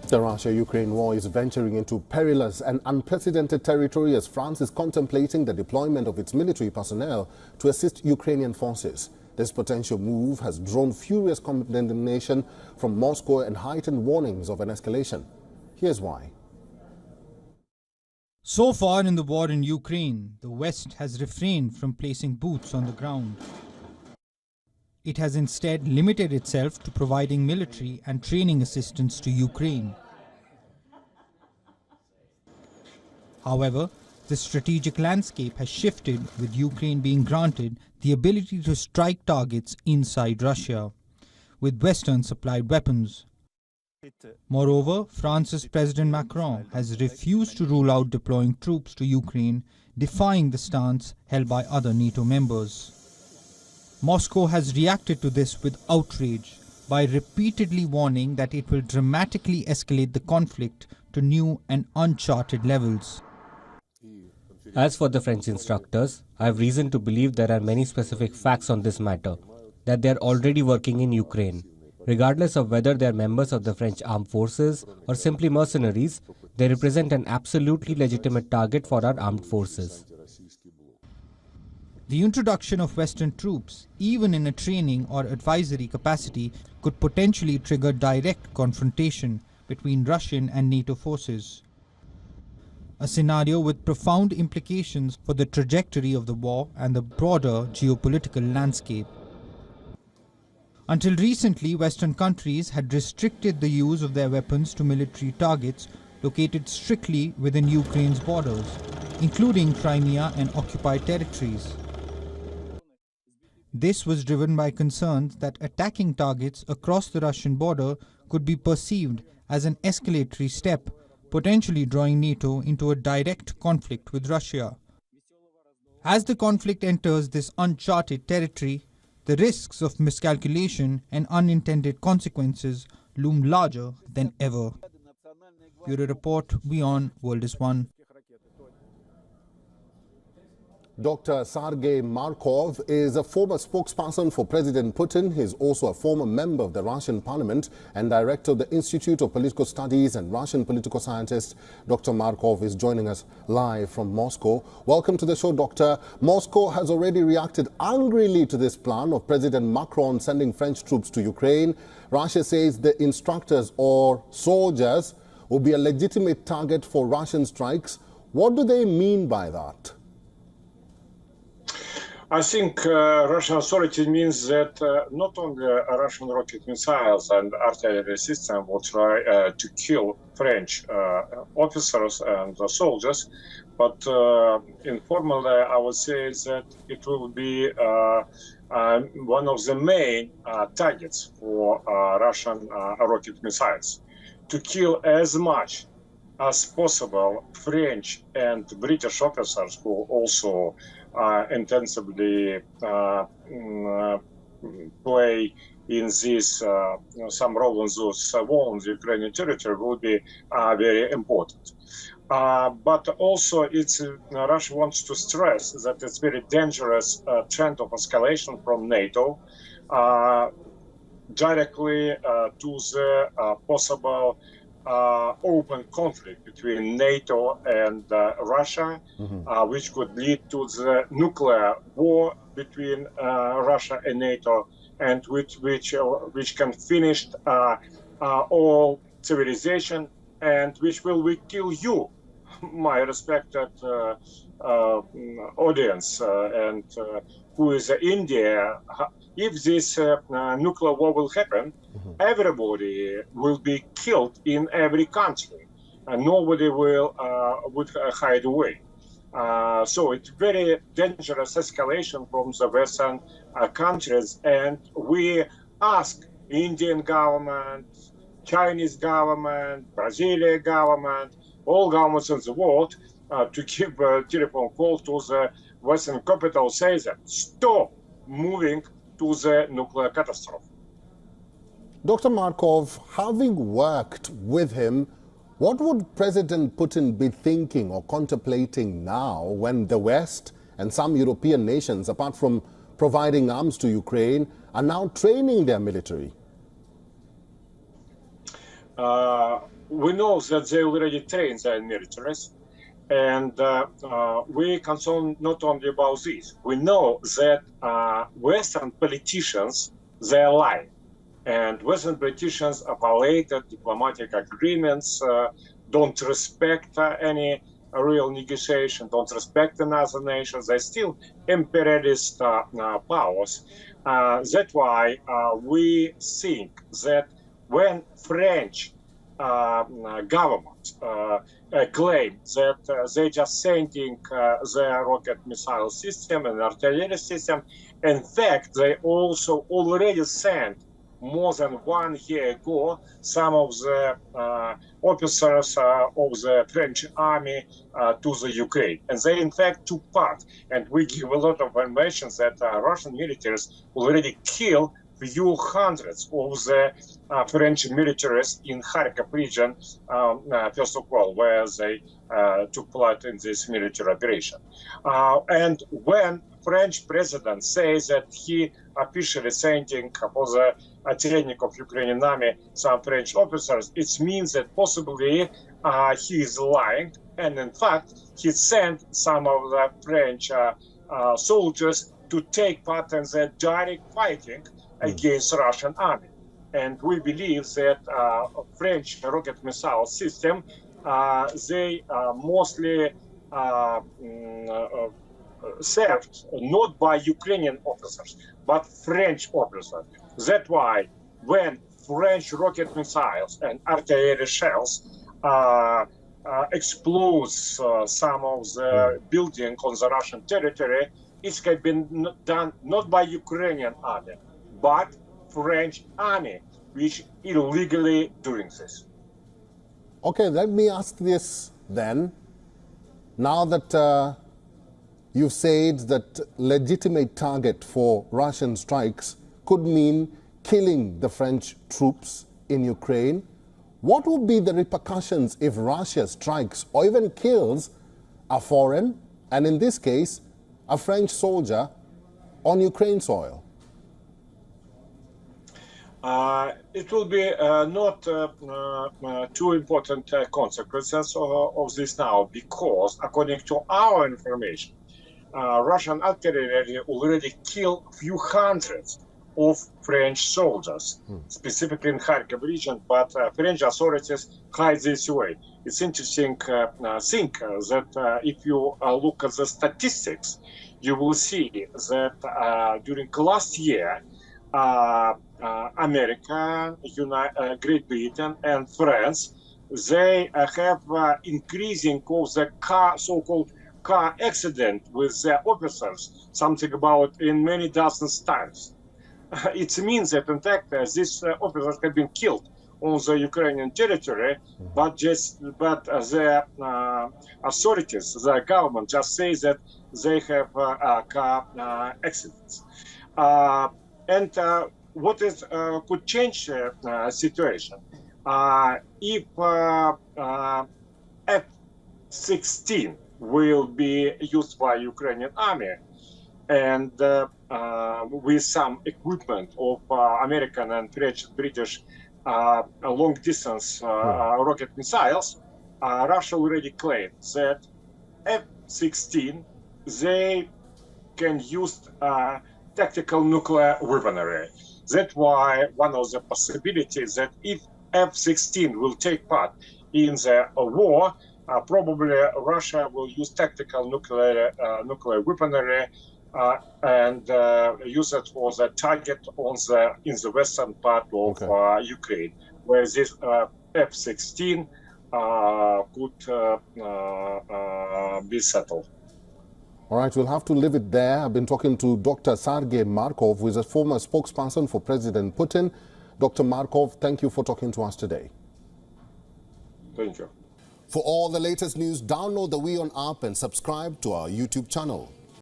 The Russia-Ukraine war is venturing into perilous and unprecedented territory as France is contemplating the deployment of its military personnel to assist Ukrainian forces. This potential move has drawn furious condemnation from Moscow and heightened warnings of an escalation. Here's why. So far in the war in Ukraine, the West has refrained from placing boots on the ground. It has instead limited itself to providing military and training assistance to Ukraine. However, the strategic landscape has shifted, with Ukraine being granted the ability to strike targets inside Russia with Western-supplied weapons. Moreover, France's President Macron has refused to rule out deploying troops to Ukraine, defying the stance held by other NATO members. Moscow has reacted to this with outrage by repeatedly warning that it will dramatically escalate the conflict to new and uncharted levels. As for the French instructors, I have reason to believe there are many specific facts on this matter, that they are already working in Ukraine. Regardless of whether they are members of the French armed forces or simply mercenaries, they represent an absolutely legitimate target for our armed forces. The introduction of Western troops, even in a training or advisory capacity, could potentially trigger direct confrontation between Russian and NATO forces. A scenario with profound implications for the trajectory of the war and the broader geopolitical landscape. Until recently, Western countries had restricted the use of their weapons to military targets located strictly within Ukraine's borders, including Crimea and occupied territories. This was driven by concerns that attacking targets across the Russian border could be perceived as an escalatory step, potentially drawing NATO into a direct conflict with Russia. As the conflict enters this uncharted territory, the risks of miscalculation and unintended consequences loom larger than ever. Bureau Report, WION World is One. Dr. Sergei Markov is a former spokesperson for President Putin. He is also a former member of the Russian parliament and director of the Institute of Political Studies and Russian political scientist. Dr. Markov is joining us live from Moscow. Welcome to the show, Doctor. Moscow has already reacted angrily to this plan of President Macron sending French troops to Ukraine. Russia says the instructors or soldiers will be a legitimate target for Russian strikes. What do they mean by that? I think Russian authority means that not only Russian rocket missiles and artillery system will try to kill French officers and soldiers, but informally I would say that it will be one of the main targets for Russian rocket missiles, to kill as much as possible French and British officers who also intensively play in this some role in those war on the Ukrainian territory will be very important. But also, Russia wants to stress that it's very dangerous trend of escalation from NATO directly to the possible open conflict between NATO and Russia, which could lead to the nuclear war between Russia and NATO, and which can finish all civilization, and which will kill you, my respected audience, and who is India. If this nuclear war will happen, everybody will be killed in every country, and nobody would hide away. So it's very dangerous escalation from the Western countries, and we ask Indian government, Chinese government, Brazilian government, all governments in the world to give a telephone call to the Western capital, say that stop moving to the nuclear catastrophe. Dr. Markov, having worked with him, what would President Putin be thinking or contemplating now when the West and some European nations, apart from providing arms to Ukraine, are now training their military? we know that they already trained their militaries, and we concern not only about this. We know that Western politicians, they are lying, and Western politicians violated diplomatic agreements, don't respect any real negotiation, don't respect another nation. They're still imperialist powers. That's why we think that when French government claim that they just sending their rocket missile system and artillery system, in fact, they also already sent more than 1 year ago some of the officers of the French army to the Ukraine. And they in fact took part. And we give a lot of information that Russian militaries already killed few hundreds of the French militaries in Kharkiv region, first of all, where they took part in this military operation. And when French president says that he officially sending for the training of Ukrainian army some French officers, it means that possibly he is lying. And in fact, he sent some of the French soldiers to take part in the direct fighting against Russian army. And we believe that French rocket missile system, they mostly served not by Ukrainian officers, but French officers. That's why when French rocket missiles and artillery shells explodes some of the building on the Russian territory, it has been done not by Ukrainian army, but French army, which illegally doing this. Okay, let me ask this then. Now that you've said that legitimate target for Russian strikes could mean killing the French troops in Ukraine, what would be the repercussions if Russia strikes or even kills a foreign, and in this case, a French soldier on Ukraine soil? It will be not too important consequences of this now, because according to our information, Russian artillery already killed a few hundreds of French soldiers, specifically in Kharkiv region, but French authorities hide this away. It's interesting to think that if you look at the statistics, you will see that during last year, America, Great Britain, and France, they have increasing of the so-called car accident with their officers, something about in many dozens times. It means that in fact these officers have been killed on the Ukrainian territory, but the authorities, the government, just say that they have car accidents. And what is could change the situation if F-16 will be used by Ukrainian army, and with some equipment of American and British long-distance rocket missiles, Russia already claimed that F-16 they can use tactical nuclear weaponry. That's why one of the possibilities that if F-16 will take part in the war, probably Russia will use tactical nuclear weaponry and use it for the target in the western part of Ukraine, where this F-16 could be settled. All right, we'll have to leave it there. I've been talking to Dr. Sergei Markov, who is a former spokesperson for President Putin. Dr. Markov, thank you for talking to us today. Thank you. For all the latest news, download the WION app and subscribe to our YouTube channel.